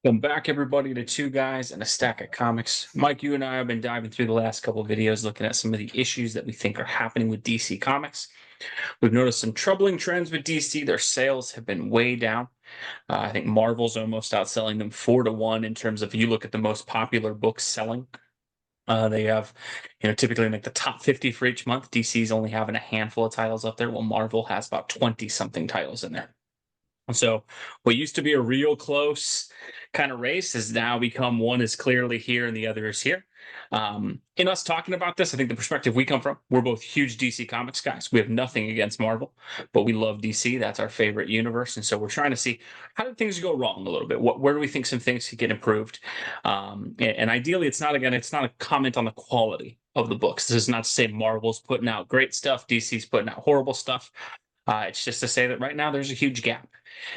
Welcome back, everybody, to Two Guys and a Stack of Comics. Mike, you and I have been diving through the last couple of videos looking at some of the issues that we think are happening with DC Comics. We've noticed some troubling trends with DC. Their sales have been way down. I think Marvel's almost outselling them 4-1 in terms of you look at the most popular books selling. They have, typically in like the top 50 for each month. DC's only having a handful of titles up there, while Marvel has about 20 something titles in there. So what used to be a real close kind of race has now become one is clearly here and the other is here. In us talking about this, I think the perspective we come from, we're both huge DC Comics guys. We have nothing against Marvel, but we love DC. That's our favorite universe. And so we're trying to see how did things go wrong a little bit? Where do we think some things could get improved? And ideally, it's not a comment on the quality of the books. This is not to say Marvel's putting out great stuff, DC's putting out horrible stuff. It's just to say that right now there's a huge gap.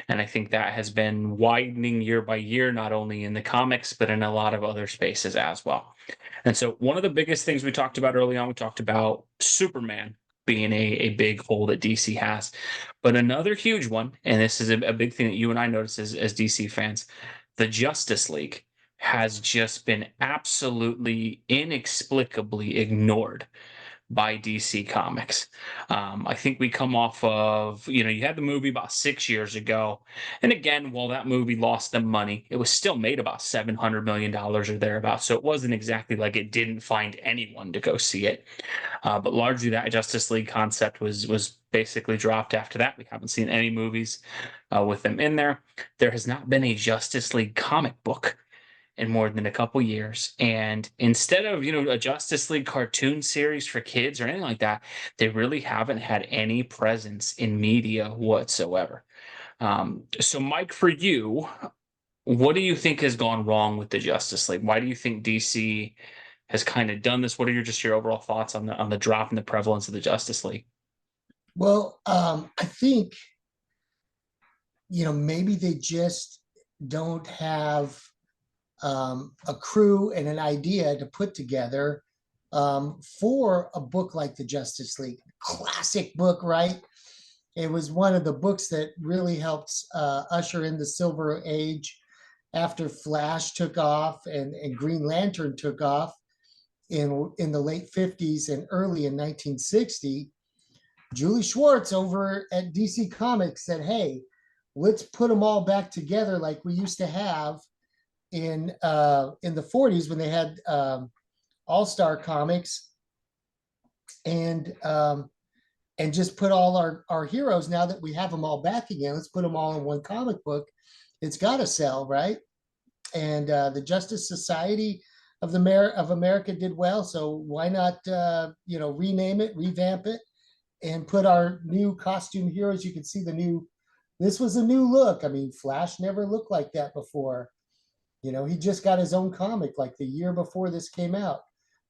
And I think that has been widening year by year, not only in the comics, but in a lot of other spaces as well. And so, one of the biggest things we talked about early on, we talked about Superman being a big hole that DC has. But another huge one, and this is a big thing that you and I notice as DC fans, the Justice League has just been absolutely inexplicably ignored by DC Comics. I think we come off of, you had the movie about 6 years ago. And again, while that movie lost them money, it was still made about $700 million or thereabouts. So it wasn't exactly like it didn't find anyone to go see it. But largely that Justice League concept was basically dropped after that. We haven't seen any movies with them in there. There has not been a Justice League comic book in more than a couple years. And instead of, a Justice League cartoon series for kids or anything like that, they really haven't had any presence in media whatsoever. So, Mike, for you, what do you think has gone wrong with the Justice League? Why do you think DC has kind of done this? What are your overall thoughts on the drop in the prevalence of the Justice League? Well, I think, maybe they just don't have a crew and an idea to put together for a book like the Justice League. Classic book, right? It was one of the books that really helped usher in the Silver Age after Flash took off and Green Lantern took off in the late 50s and early in 1960. Julie Schwartz over at DC Comics said, hey, let's put them all back together like we used to have in the 40s when they had All-Star Comics and just put all our heroes. Now that we have them all back again, let's put them all in one comic book. It's got to sell, right? And the Justice Society of America did well, so why not rename it, revamp it, and put our new costume heroes. You can see this was a new look. I mean, Flash never looked like that before. He just got his own comic like the year before this came out.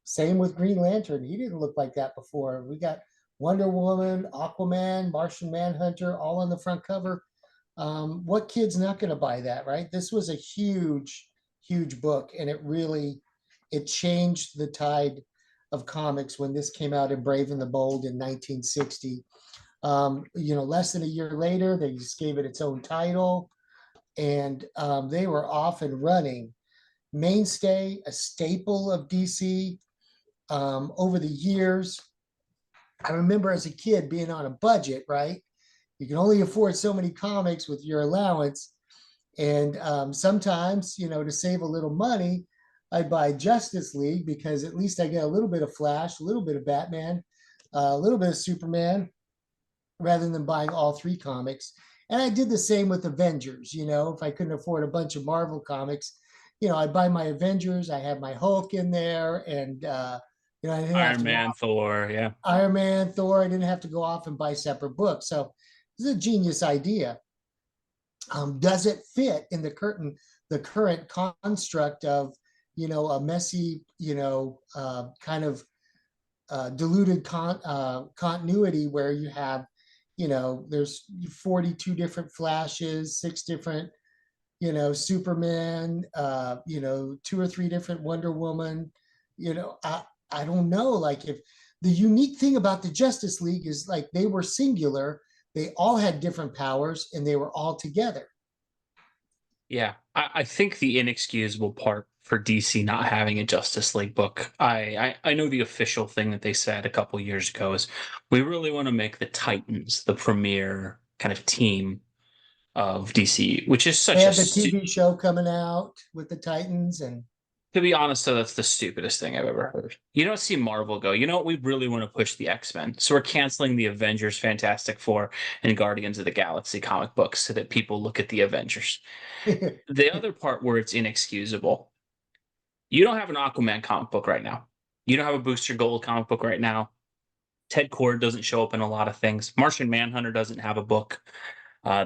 Same with Green Lantern. He didn't look like that before. We got Wonder Woman, Aquaman, Martian Manhunter, all on the front cover. What kid's not going to buy that, right? This was a huge, huge book, and it changed the tide of comics when this came out in Brave and the Bold in 1960. Less than a year later, they just gave it its own title. And they were off and running. Mainstay, a staple of DC over the years. I remember as a kid being on a budget, right? You can only afford so many comics with your allowance. And sometimes, to save a little money, I'd buy Justice League because at least I get a little bit of Flash, a little bit of Batman, a little bit of Superman, rather than buying all three comics. And I did the same with Avengers. If I couldn't afford a bunch of Marvel comics, I'd buy my Avengers. I had my Hulk in there, and I didn't have Iron to go Man, off. Thor, yeah. Iron Man, Thor. I didn't have to go off and buy separate books. So this is a genius idea. Does it fit in the current construct of a messy kind of diluted continuity where you have there's 42 different Flashes, 6 different, Superman, 2 or 3 different Wonder Woman. I don't know. Like, if the unique thing about the Justice League is like they were singular, they all had different powers and they were all together. Yeah, I think the inexcusable part for DC not having a Justice League book, I know the official thing that they said a couple years ago is we really want to make the Titans the premier kind of team of DC, which is They such a have the TV show coming out with the Titans, and to be honest, though, that's the stupidest thing I've ever heard. You don't see Marvel go, you know what, we really want to push the X-Men. So we're canceling the Avengers, Fantastic Four, and Guardians of the Galaxy comic books so that people look at the Avengers. The other part where it's inexcusable, you don't have an Aquaman comic book right now. You don't have a Booster Gold comic book right now. Ted Cord doesn't show up in a lot of things. Martian Manhunter doesn't have a book.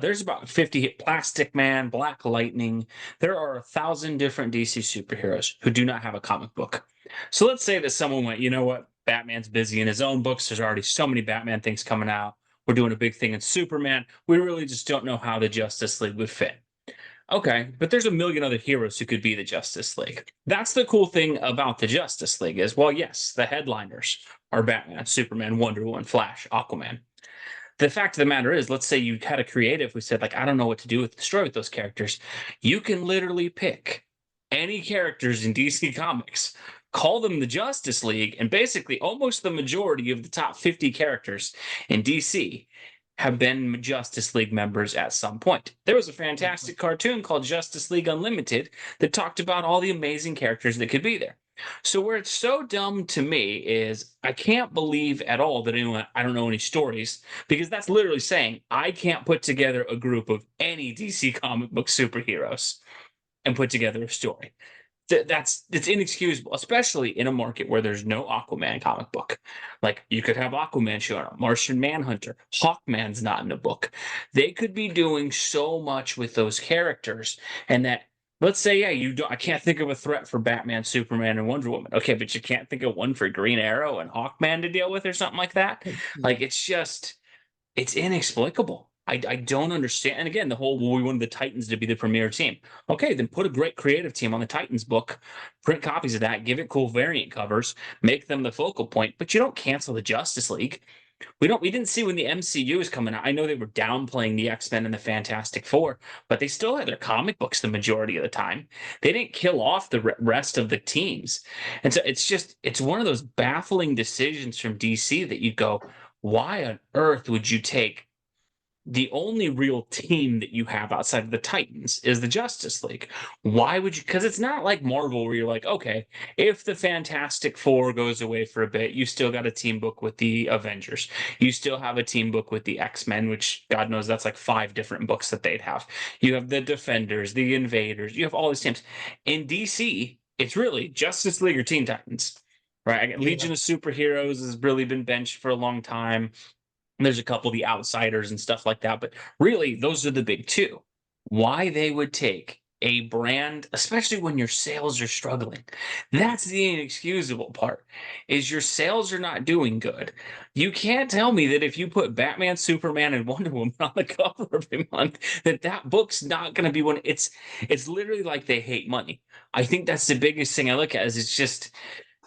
There's about 50 Plastic Man, Black Lightning. There are 1,000 different DC superheroes who do not have a comic book. So let's say that someone went, you know what? Batman's busy in his own books. There's already so many Batman things coming out. We're doing a big thing in Superman. We really just don't know how the Justice League would fit. Okay, but there's a million other heroes who could be the Justice League. That's the cool thing about the Justice League is, well, yes, the headliners are Batman, Superman, Wonder Woman, Flash, Aquaman. The fact of the matter is, let's say you had a creative who said, like, I don't know what to do with the story with those characters. You can literally pick any characters in DC Comics, call them the Justice League, and basically almost the majority of the top 50 characters in DC have been Justice League members at some point. There was a fantastic cartoon called Justice League Unlimited that talked about all the amazing characters that could be there. So where it's so dumb to me is I can't believe at all that anyone I don't know any stories because that's literally saying I can't put together a group of any DC comic book superheroes and put together a story. That's it's inexcusable, especially in a market where there's no Aquaman comic book. Like you could have Aquaman showing up, Martian Manhunter, Hawkman's not in the book. They could be doing so much with those characters, and that let's say, yeah, you don't. I can't think of a threat for Batman, Superman, and Wonder Woman. Okay, but you can't think of one for Green Arrow and Hawkman to deal with, or something like that. yeah, Like it's just it's inexplicable. I don't understand. And again, the whole well, we wanted the Titans to be the premier team. Okay, then put a great creative team on the Titans book, print copies of that, give it cool variant covers, make them the focal point. But you don't cancel the Justice League. We didn't see when the MCU was coming out. I know they were downplaying the X-Men and the Fantastic Four, but they still had their comic books the majority of the time. They didn't kill off the rest of the teams. And so it's one of those baffling decisions from DC that you go, why on earth would you take the only real team that you have outside of the Titans is the Justice League. Why would you? Because it's not like Marvel where you're like, okay, if the Fantastic Four goes away for a bit, you still got a team book with the Avengers. You still have a team book with the X-Men, which God knows that's like 5 different books that they'd have. You have the Defenders, the Invaders. You have all these teams. In DC, it's really Justice League or Teen Titans. Right, yeah. Legion of Superheroes has really been benched for a long time. There's a couple of the outsiders and stuff like that, but really those are the big two. Why they would take a brand, especially when your sales are struggling. That's the inexcusable part. Is your sales are not doing good. You can't tell me that if you put Batman, Superman, and Wonder Woman on the cover every month, that that book's not going to be one. It's literally like they hate money. I think that's the biggest thing I look at is it's just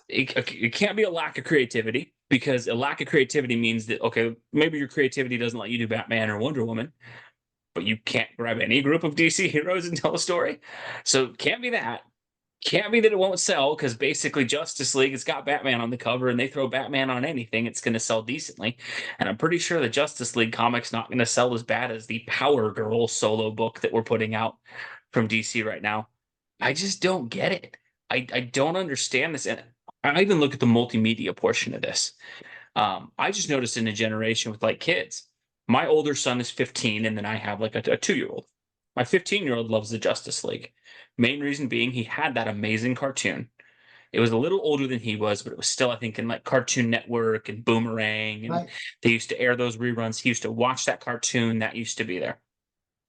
it can't be a lack of creativity because a lack of creativity means that okay maybe your creativity doesn't let you do Batman or Wonder Woman but you can't grab any group of DC heroes and tell a story, so can't be that. Can't be that it won't sell because basically Justice League it's got Batman on the cover and they throw Batman on anything it's going to sell decently, and I'm pretty sure the Justice League comic's not going to sell as bad as the Power Girl solo book that we're putting out from DC right now. I just don't get it. I don't understand this. And I even look at the multimedia portion of this. I just noticed in a generation with like kids, my older son is 15, and then I have like a 2 year old. My 15-year-old loves the Justice League. Main reason being he had that amazing cartoon. It was a little older than he was, but it was still, I think, in like Cartoon Network and Boomerang. And Right. they used to air those reruns. He used to watch that cartoon that used to be there.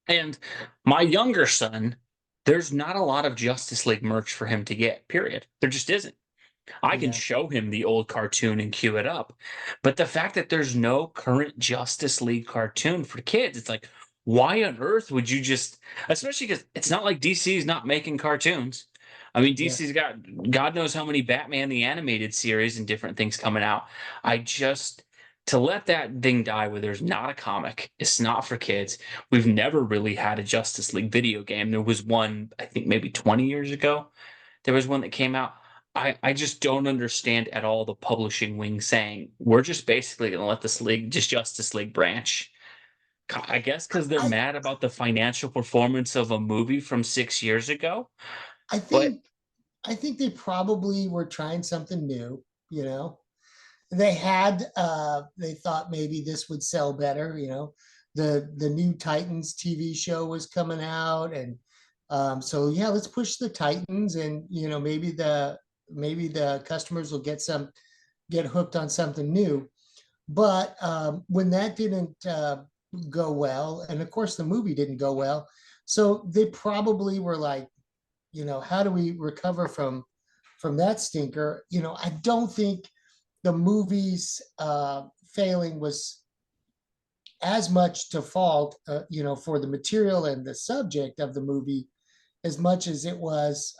And my younger son, there's not a lot of Justice League merch for him to get, period. There just isn't. I can Yeah. show him the old cartoon and cue it up. But the fact that there's no current Justice League cartoon for kids, it's like, why on earth would you just, especially because it's not like DC's not making cartoons. I mean, Yeah. DC's got God knows how many Batman the animated series and different things coming out. I just to let that thing die where there's not a comic, it's not for kids. We've never really had a Justice League video game. There was one, I think maybe 20 years ago. There was one that came out. I just don't understand at all the publishing wing saying we're just basically going to let this league, just Justice League branch. I guess because they're I mad about the financial performance of a movie from 6 years ago. I But think I think they probably were trying something new, you know. They thought maybe this would sell better, you know. The new Titans TV show was coming out, and so yeah, let's push the Titans, and you know, maybe the customers will get hooked on something new. But when that didn't go well, and of course the movie didn't go well, so they probably were like, you know, how do we recover from that stinker? You know, I don't think the movie's failing was as much to fault, you know, for the material and the subject of the movie, as much as it was.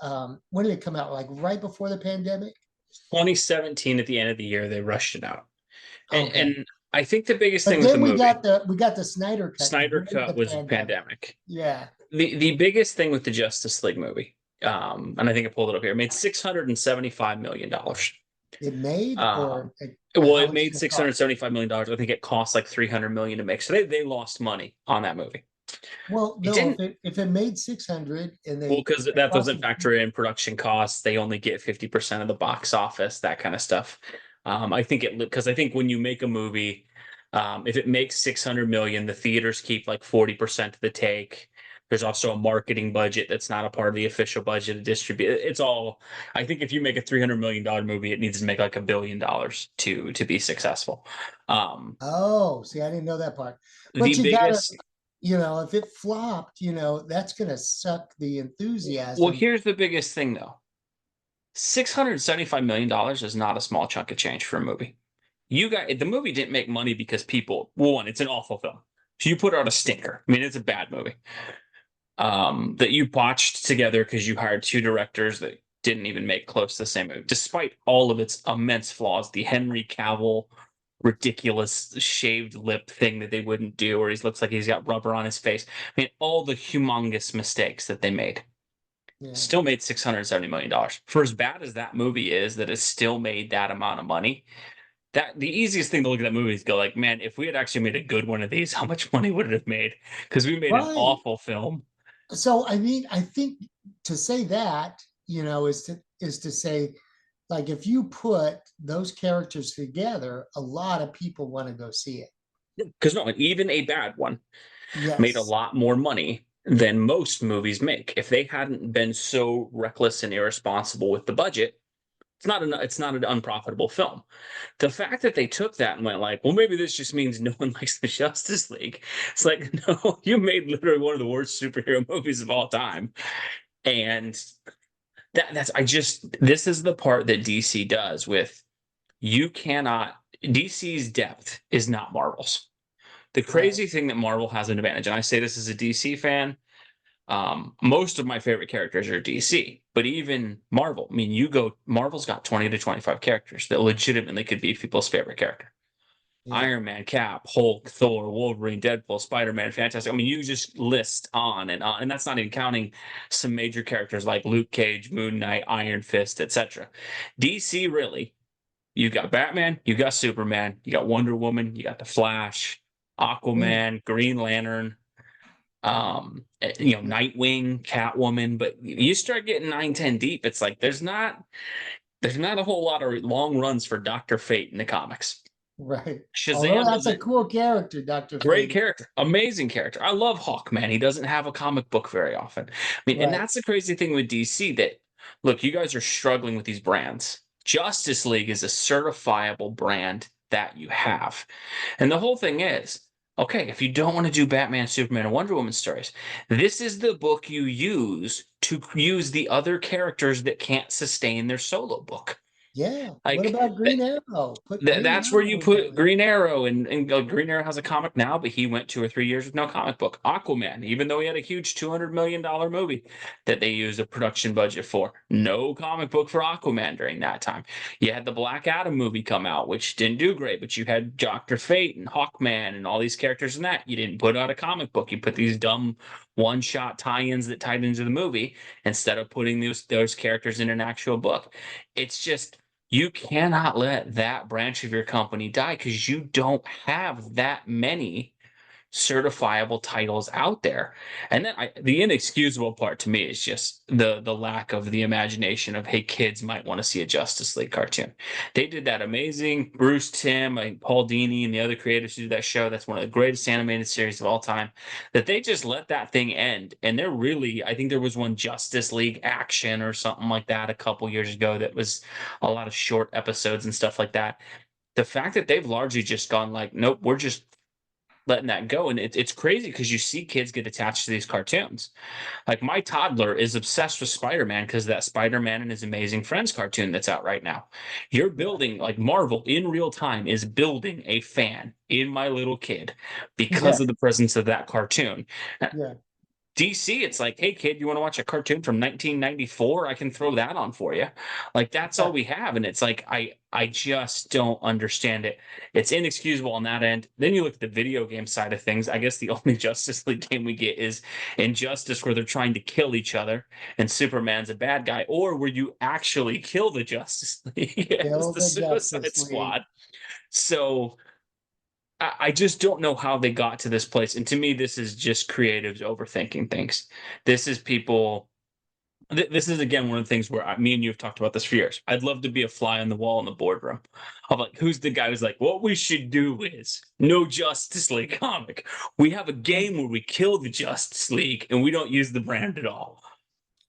When did it come out? Like right before the pandemic? 2017 at the end of the year, they rushed it out. And, Okay, and I think the biggest thing but with the then movie, we got the Snyder cut Snyder during Cut the was pandemic. pandemic. Yeah, The biggest thing with the Justice League movie, and I think I pulled it up here, it made $675 million. it made Um, or it, well, how it much made did it six hundred cost? seventy-five million dollars. I think it cost like 300 million to make, so they lost money on that movie. Well, It no, didn't. if it made 600 and Well, they because it that cost doesn't them, factor in production costs. They only get 50% of the box office, that kind of stuff. I think it because I think when you make a movie, if it makes 600 million, the theaters keep like 40% of the take. There's also a marketing budget that's not a part of the official budget to distribute. It's all. I think if you make a $300 million movie, it needs to make like $1 billion to be successful. Um, oh, see, I didn't know that part. But the you gotta, biggest. you know, if it flopped, you know, that's gonna suck the Well, enthusiasm. here's the biggest thing though. $675 million is not a small chunk of change for a movie. The movie didn't make money because people, well, one, it's an awful film. So you put out a stinker. I mean, it's a bad movie. That you botched together because you hired two directors that didn't even make close to the same movie, despite all of its immense flaws. The Henry Cavill ridiculous shaved lip thing that they wouldn't do, or he looks like he's got rubber on his face. I mean, all the humongous mistakes that they made Yeah. still made $670 million. For as bad as that movie is, that it still made that amount of money. That the easiest thing to look at that movie is go like, man, if we had actually made a good one of these, how much money would it have made? Because we made an Right. awful film. So I mean, I think to say that, you know, is to say, like, if you put those characters together, a lot of people want to go see it. Because no, even a bad one made a Yes. lot more money than most movies make. If they hadn't been so reckless and irresponsible with the budget, it's not an unprofitable film. The fact that they took that and went like, well, maybe this just means no one likes the Justice League. It's like, no, you made literally one of the worst superhero movies of all time. And that's I just this is the part that DC does with you cannot DC's depth is not Marvel's. The Right. crazy thing that Marvel has an advantage, and I say this as a DC fan, most of my favorite characters are DC, but even Marvel. I mean, Marvel's got 20 to 25 characters that legitimately could be people's favorite character. Yeah. Iron Man, Cap, Hulk, Thor, Wolverine, Deadpool, Spider Man, Fantastic. I mean, you just list on and on, and that's not even counting some major characters like Luke Cage, Moon Knight, Iron Fist, etc. DC really, you got Batman, you got Superman, you got Wonder Woman, you got the Flash, Yeah. Aquaman, Green Lantern, Yeah. Nightwing, Catwoman. But you start getting 9, 10 deep, it's like there's not a whole lot of long runs for Doctor Fate in the comics. Right. Although Shazam that's a doesn't. cool character, Dr. Great Fate. character, amazing character. I love Hawkman. He doesn't have a comic book very often. I mean, and Right. that's the crazy thing with DC that look, you guys are struggling with these brands. Justice League is a certifiable brand that you have. And the whole thing is, okay, if you don't want to do Batman, Superman, and Wonder Woman stories, this is the book you use to use the other characters that can't sustain their solo book. Yeah. What Like about that, Green Arrow? Put Green that's where you Arrow in put there. Green Arrow, and Green Arrow has a comic now, but he went 2 or 3 years with no comic book. Aquaman, even though he had a huge $200 million movie that they used a production budget for, no comic book for Aquaman during that time. You had the Black Adam movie come out, which didn't do great, but you had Doctor Fate and Hawkman and all these characters in that. You didn't put out a comic book. You put these dumb one-shot tie-ins that tied into the movie instead of putting those characters in an actual book. It's just, you cannot let that branch of your company die because you don't have that many certifiable titles out there. And then the inexcusable part to me is just the lack of the imagination of, hey, kids might want to see a Justice League cartoon. They did that amazing Bruce Timm, like Paul Dini, and the other creators who do that show. That's one of the greatest animated series of all time. That they just let that thing end, and they're really, I think there was one Justice League Action or something like that a couple years ago that was a lot of short episodes and stuff like that. The fact that they've largely just gone like, nope, we're just letting that go. And it's crazy because you see kids get attached to these cartoons. Like my toddler is obsessed with Spider-Man because of that Spider-Man and His Amazing Friends cartoon that's out right now. You're Yeah. building, like Marvel in real time is building a fan in my little kid because Yeah. of the presence of that cartoon. Yeah. DC, it's like, hey kid, you want to watch a cartoon from 1994? I can throw that on for you. Like that's all Yeah. we have, and it's like I just don't understand it. It's inexcusable on that end. Then you look at the video game side of things. I guess the only Justice League game we get is Injustice, where they're trying to kill each other, and Superman's a bad guy, or where you actually kill the Justice League as Kill the the Suicide Justice Squad. League. So I just don't know how they got to this place. And to me, this is just creatives overthinking things. This is people. This is again one of the things where me and you have talked about this for years. I'd love to be a fly on the wall in the boardroom of like, who's the guy who's like, what we should do is no Justice League comic. We have a game where we kill the Justice League and we don't use the brand at all.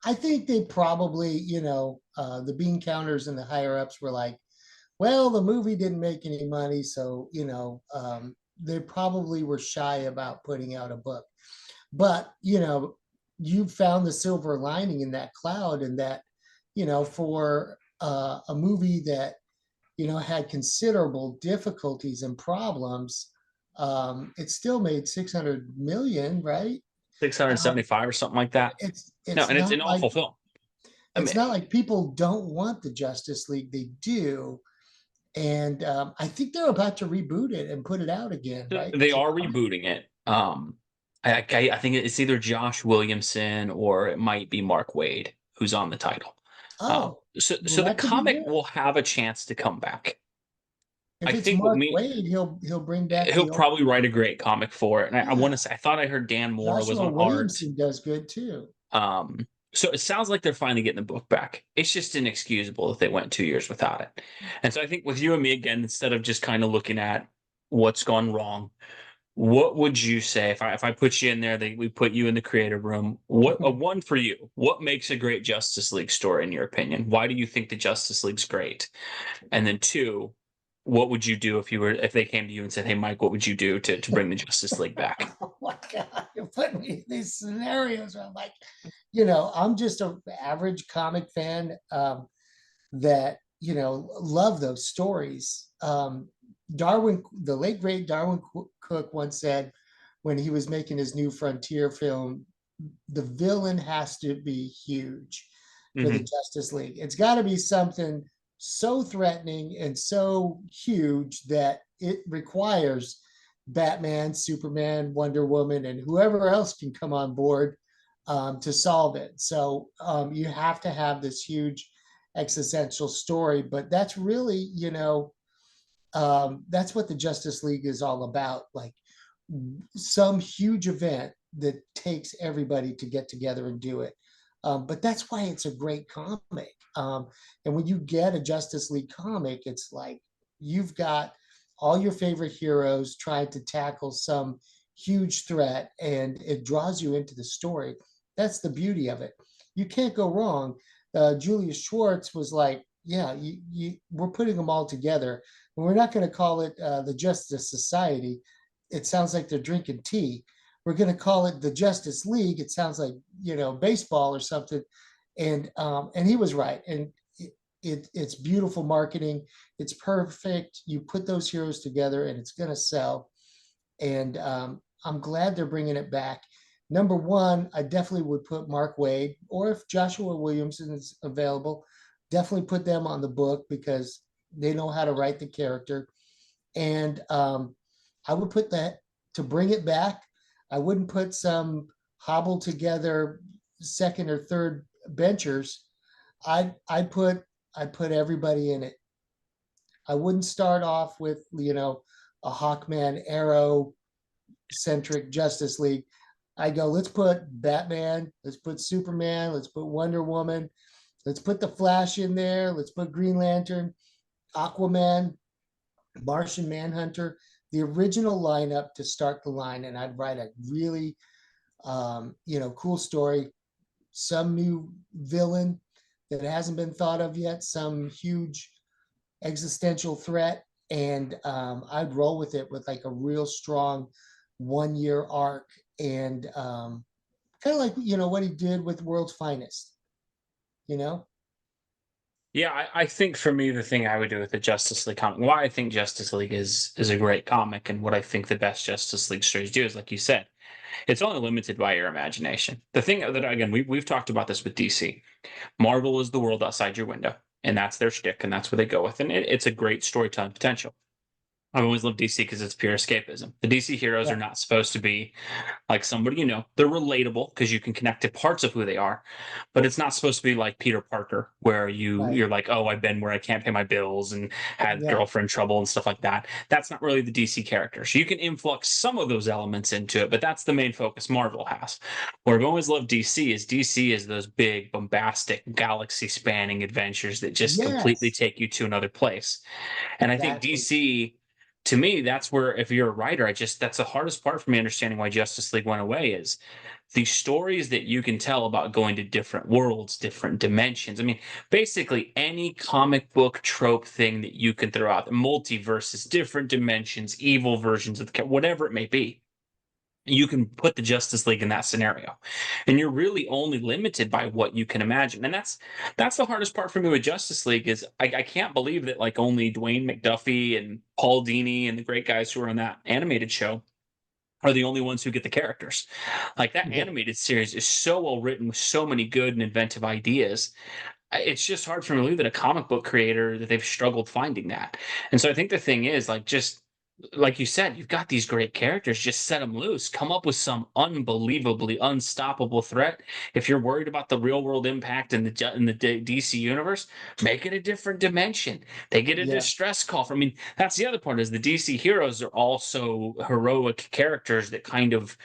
I think they probably, the bean counters and the higher ups were like, well, the movie didn't make any money, so they probably were shy about putting out a book. But you found the silver lining in that cloud, and that for a movie that had considerable difficulties and problems, it still made 600 million, right? Um, 675 or something like that. it's No, it's and it's not an like awful film. I it's mean, not like people don't want the Justice League. They do. And I think they're about to reboot it and put it out again, right? they Is it are coming? rebooting it. I think it's either Josh Williamson or it might be Mark Wade who's on the title. Oh, So well, the that could be comic good. will have a chance to come back. I If it's think what Mark me Wade, he'll bring back he'll the old. probably write a great comic for it. And I want Yeah, to say I thought I heard Dan Mora was Joshua on art. Williamson does good too. So it sounds like they're finally getting the book back. It's just inexcusable that they went 2 years without it. And so I think with you and me again, instead of just kind of looking at what's gone wrong, what would you say if I put you in there, we put you in the creative room? What a one for you. What makes a great Justice League story in your opinion? Why do you think the Justice League's great? And then two, what would you do if they came to you and said, "Hey, Mike, what would you do to bring the Justice League back?" Oh my God, you're putting me in these scenarios where I'm like, I'm just an average comic fan. That love those stories. The late great Darwin Cook once said, when he was making his New Frontier film, the villain has to be huge for the Hmm. Justice League. It's got to be something so threatening and so huge that it requires Batman, Superman, Wonder Woman, and whoever else can come on board to solve it. So you have to have this huge existential story, but that's really, that's what the Justice League is all about. Like some huge event that takes everybody to get together and do it. But that's why it's a great comic. And when you get a Justice League comic, it's like you've got all your favorite heroes trying to tackle some huge threat, and it draws you into the story. That's the beauty of it. You can't go wrong. Julius Schwartz was like, yeah, we're putting them all together. And we're not going to call it the Justice Society. It sounds like they're drinking tea. We're going to call it the Justice League. It sounds like baseball or something. And he was right. And it's beautiful marketing. It's perfect. You put those heroes together, and it's going to sell. And I'm glad they're bringing it back. Number one, I definitely would put Mark Wade, or if Joshua Williamson is available, definitely put them on the book because they know how to write the character. And I would put that to bring it back. I wouldn't put some hobbled together second or third benchers. I'd put everybody in it. I wouldn't start off with a Hawkman Arrow centric Justice League. I go, let's put Batman, let's put Superman, let's put Wonder Woman, let's put the Flash in there, let's put Green Lantern, Aquaman, Martian Manhunter, the original lineup to start the line, and I'd write a really cool story, some new villain that hasn't been thought of yet, some huge existential threat, and I'd roll with it with like a real strong 1 year arc, and kind of like what he did with World's Finest, you know. Yeah, I think for me, the thing I would do with the Justice League comic, why I think Justice League is a great comic, and what I think the best Justice League stories do is, like you said, it's only limited by your imagination. The thing that, again, we've talked about this with DC. Marvel is the world outside your window, and that's their shtick, and that's what they go with, and it's a great storytelling potential. I've always loved DC because it's pure escapism. The DC heroes are Yeah, not supposed to be like somebody, they're relatable because you can connect to parts of who they are, but it's not supposed to be like Peter Parker where right. you're like, oh, I've been where I can't pay my bills and had Yeah, girlfriend trouble and stuff like that. That's not really the DC character. So you can influx some of those elements into it, but that's the main focus Marvel has. Where I've always loved DC is those big bombastic galaxy spanning adventures that just completely yes, take you to another place. And I think exactly. DC, to me, that's where, if you're a writer, that's the hardest part for me understanding why Justice League went away is the stories that you can tell about going to different worlds, different dimensions. I mean, basically any comic book trope thing that you can throw out, multiverses, different dimensions, evil versions of whatever it may be. You can put the Justice League in that scenario, and you're really only limited by what you can imagine. And that's the hardest part for me with Justice League is I can't believe that like only Dwayne McDuffie and Paul Dini and the great guys who are on that animated show are the only ones who get the characters. Like that Yeah, animated series is so well written with so many good and inventive ideas. It's just hard for me to believe that a comic book creator that they've struggled finding that. And so I think the thing is like just like you said, you've got these great characters. Just set them loose. Come up with some unbelievably unstoppable threat. If you're worried about the real world impact in the DC universe, make it a different dimension. They get a yeah, distress call from. I mean, that's the other part is the DC heroes are also heroic characters that kind of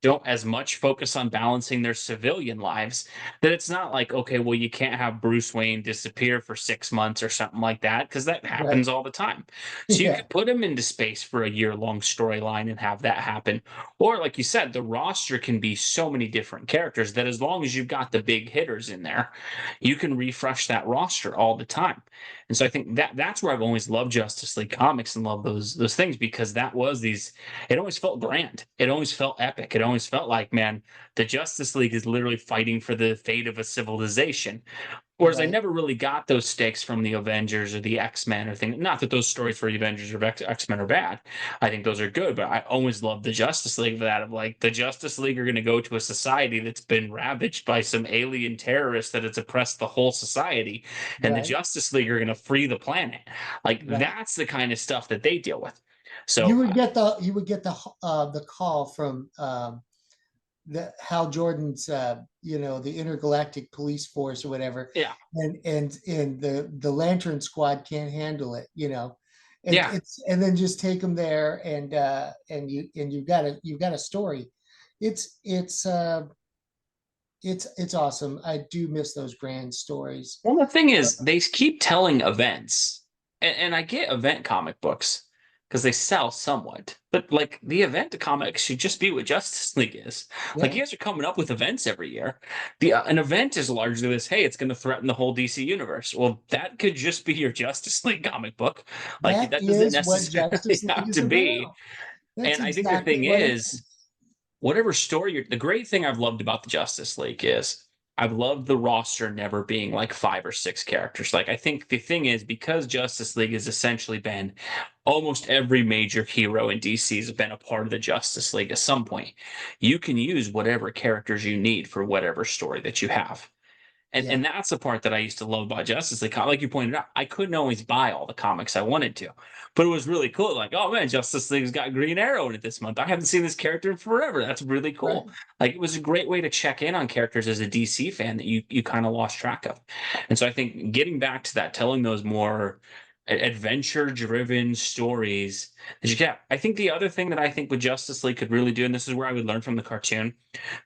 don't as much focus on balancing their civilian lives that it's not like okay well you can't have Bruce Wayne disappear for 6 months or something like that because that right. happens all the time, so you Yeah, could put him into space for a year-long storyline and have that happen, or like you said the roster can be so many different characters that as long as you've got the big hitters in there you can refresh that roster all the time. And so I think that's where I've always loved Justice League comics and love those things because that was these it always felt grand. It always felt epic. It always felt like, man, the Justice League is literally fighting for the fate of a civilization. Whereas I right. never really got those stakes from the Avengers or the X-Men or things. Not that those stories for the Avengers or X-Men are bad. I think those are good, but I always loved the Justice League for that of like the Justice League are going to go to a society that's been ravaged by some alien terrorists that has oppressed the whole society, and the Right, Justice League are going to free the planet. Like right. that's the kind of stuff that they deal with. You So would get the call from the Hal Jordan's the intergalactic police force or whatever, yeah, and the Lantern Squad can't handle it, yeah. and then just take them there, and you've got a story. It's it's uh it's it's awesome. I do miss those grand stories. Well, the thing is, they keep telling events, and I get event comic books because they sell somewhat, but like the event comics should just be what Justice League is. Like Yeah, you guys are coming up with events every year. The an event is largely this: hey, it's going to threaten the whole DC universe. Well, that could just be your Justice League comic book. Like that that doesn't is what necessarily Justice League have is to be. about. That's And I think the exactly thing what it is, is. whatever story you're, the great thing I've loved about the Justice League is I've loved the roster never being like 5 or 6 characters. Like, I think the thing is, because Justice League has essentially been almost every major hero in DC has been a part of the Justice League at some point. You can use whatever characters you need for whatever story that you have. And Yeah, that's the part that I used to love about Justice League. Like you pointed out, I couldn't always buy all the comics I wanted to, but it was really cool. Like, oh man, Justice League's got Green Arrow in it this month. I haven't seen this character in forever. That's really right. cool. Like, it was a great way to check in on characters as a DC fan that you kind of lost track of. And so I think getting back to that, telling those more adventure-driven stories that you get. I think the other thing that I think with Justice League could really do, and this is where I would learn from the cartoon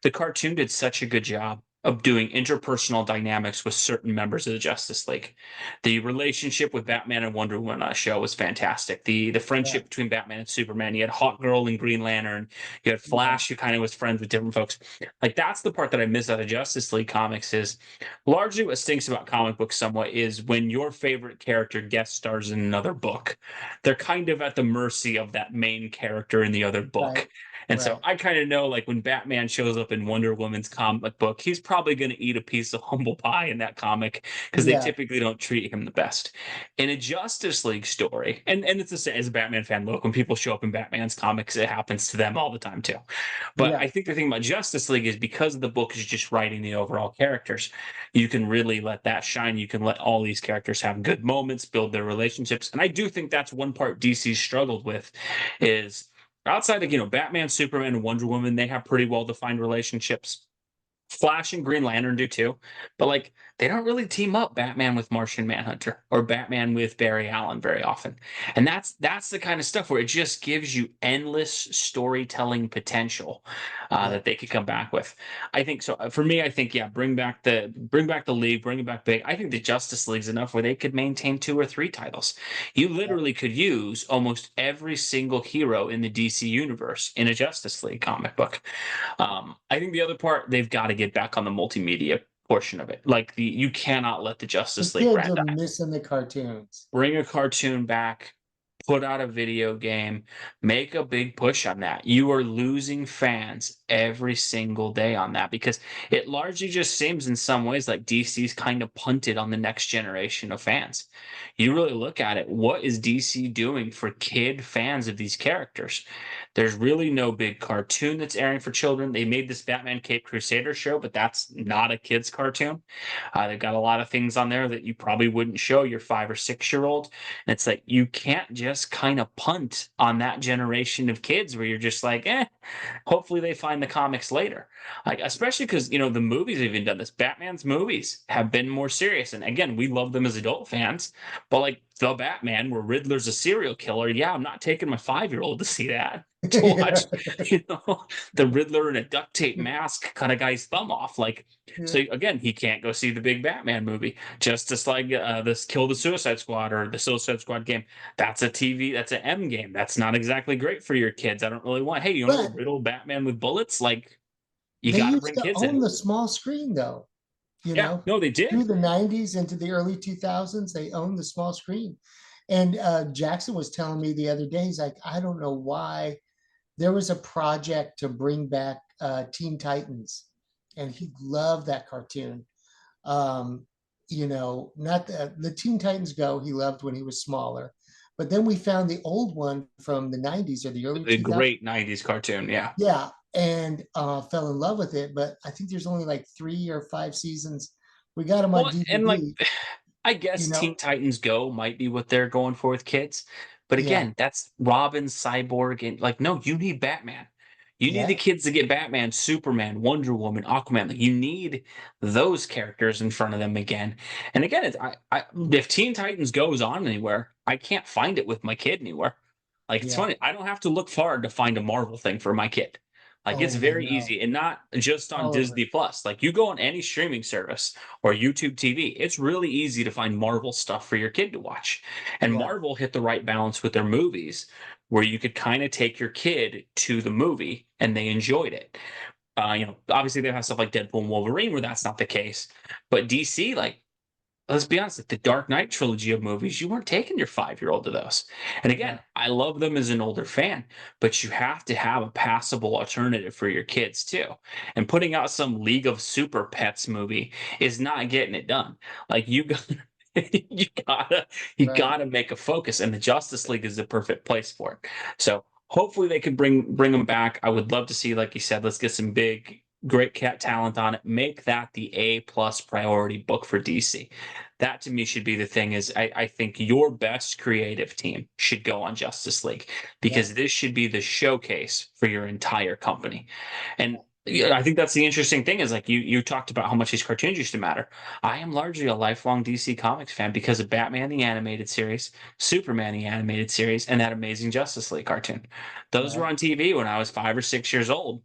did such a good job of doing interpersonal dynamics with certain members of the Justice League. The relationship with Batman and Wonder Woman on a show was fantastic. The Yeah, friendship between Batman and Superman. You had Hawk Girl and Green Lantern. You had yeah, Flash, who kind of was friends with different folks. Like, that's the part that I miss out of Justice League comics. Is largely what stinks about comic books somewhat is when your favorite character guest stars in another book. They're kind of at the mercy of that main character in the other right, book. And so right. I kind of know, like, when Batman shows up in Wonder Woman's comic book, he's probably going to eat a piece of humble pie in that comic because they Yeah, typically don't treat him the best. In a Justice League story, and it's the same as a Batman fan, look, when people show up in Batman's comics, it happens to them all the time too. But yeah, I think the thing about Justice League is because the book is just writing the overall characters, you can really let that shine. You can let all these characters have good moments, build their relationships. And I do think that's one part DC struggled with is outside of Batman, Superman, and Wonder Woman, they have pretty well defined relationships. Flash and Green Lantern do too, but like they don't really team up Batman with Martian Manhunter or Batman with Barry Allen very often. And that's the kind of stuff where it just gives you endless storytelling potential yeah. that they could come back with. I think so. For me, I think yeah, bring back the league, bring it back big. I think the Justice League's enough where they could maintain 2 or 3 titles. You Yeah. literally could use almost every single hero in the DC universe in a Justice League comic book. I think the other part they've got to get back on the multimedia portion of it. Like you cannot let the The Justice League kids brand are die. missing the cartoons. Bring a cartoon back, put out a video game, make a big push on that. You are losing fans every single day on that because it largely just seems in some ways like DC's kind of punted on the next generation of fans. You really look at it, what is DC doing for kid fans of these characters? There's really no big cartoon that's airing for children. They made this Batman Cape Crusader show, but that's not a kid's cartoon. They've got a lot of things on there that you probably wouldn't show your 5 or 6 year old. And it's like you can't just kind of punt on that generation of kids where you're just like, hopefully they find the comics later. Like, especially because the movies have even done this. Batman's movies have been more serious. And again, we love them as adult fans, but like the Batman, where Riddler's a serial killer, yeah, I'm not taking my 5 year old to see that. To Yeah, watch, you know, the Riddler in a duct tape mask cut a guy's thumb off. Like, yeah. so again, he can't go see the big Batman movie. Just like this Kill the Suicide Squad or the Suicide Squad game. That's a TV, that's an M game. That's not exactly great for your kids. I don't really want, hey, you want to But riddle Batman with bullets? Like, you they got to used bring to kids own in. the small screen though, Yeah, no, they through did. the 90s into the early 2000s, they owned the small screen. And Jackson was telling me the other day, he's like, I don't know why there was a project to bring back Teen Titans, and he loved that cartoon. Um, not the Teen Titans Go, he loved when he was smaller. But then we found the old one from the 90s or the early A 2000s. great 90s cartoon. Yeah. Yeah, and fell in love with it. But I think there's only like 3 or 5 seasons. We got them on Well, and like, DVD, I you guess know. Teen Titans Go might be what they're going for with kids. But Yeah, again, that's Robin, Cyborg, and like, no, you need Batman. You need the yeah, kids to get Batman, Superman, Wonder Woman, Aquaman. Like, you need those characters in front of them again. And again, if Teen Titans goes on anywhere, I can't find it with my kid anywhere. Like, it's yeah. funny. I don't have to look far to find a Marvel thing for my kid. Like, it's Oh, I very know. easy, and not just on All over. Disney Plus. Like, you go on any streaming service or YouTube TV, it's really easy to find Marvel stuff for your kid to watch. And Yeah, Marvel hit the right balance with their movies where you could kind of take your kid to the movie and they enjoyed it. Obviously they have stuff like Deadpool and Wolverine where that's not the case, but DC, like let's be honest, like the Dark Knight trilogy of movies, you weren't taking your 5-year-old to those. And again, Yeah, I love them as an older fan, but you have to have a passable alternative for your kids too. And putting out some League of Super Pets movie is not getting it done. Like you got you gotta you right. gotta make a focus, and the Justice League is the perfect place for it. So hopefully they can bring them back. I would love to see, like you said, let's get some big great cat talent on it. Make that the A+ priority book for DC. That to me should be the thing. Is I think your best creative team should go on Justice League, Yeah. because this should be the showcase for your entire company. And yeah, I think that's the interesting thing, is like you talked about how much these cartoons used to matter. I am largely a lifelong DC Comics fan because of Batman the animated series, Superman the animated series, and that Amazing Justice League cartoon. Those were Right. on TV when I was 5 or 6 years old.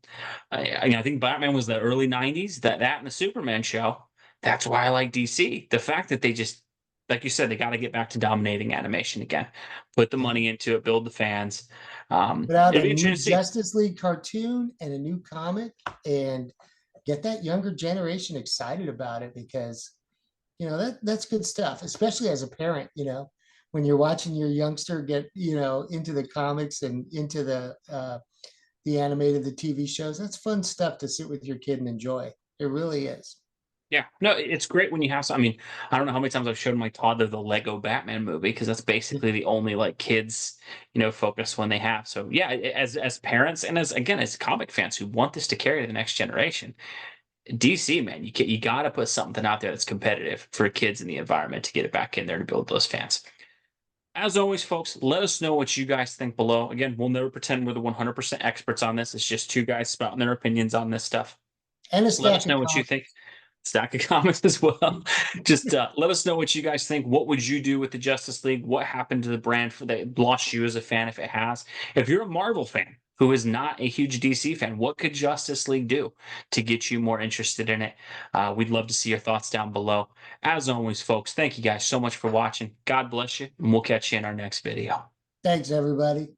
I think Batman was the early '90s. That and the Superman show. That's why I like DC. The fact that they just, like you said, they got to get back to dominating animation again. Put the Yeah. money into it, build the fans. Put out It'll a be interesting new to see. Justice League cartoon and a new comic and get that younger generation excited about it because that's good stuff, especially as a parent, when you're watching your youngster get, into the comics and into the animated, the TV shows. That's fun stuff to sit with your kid and enjoy. It really is. Yeah, no, it's great when you have some. I mean, I don't know how many times I've showed my toddler the Lego Batman movie, because that's basically the only like kids, focus when they have. So yeah, as parents and as again as comic fans who want this to carry to the next generation, DC man, you got to put something out there that's competitive for kids in the environment to get it back in there to build those fans. As always, folks, let us know what you guys think below. Again, we'll never pretend we're the 100% experts on this. It's just two guys spouting their opinions on this stuff. And a Let stack us of know what you comics. think. Stack of comics as well. Just let us know what you guys think. What would you do with the Justice League? What happened to the brand for that lost you as a fan, if it has? If you're a Marvel fan who is not a huge DC fan, what could Justice League do to get you more interested in it? We'd love to see your thoughts down below. As always, folks, thank you guys so much for watching. God bless you, and we'll catch you in our next video. Thanks, everybody.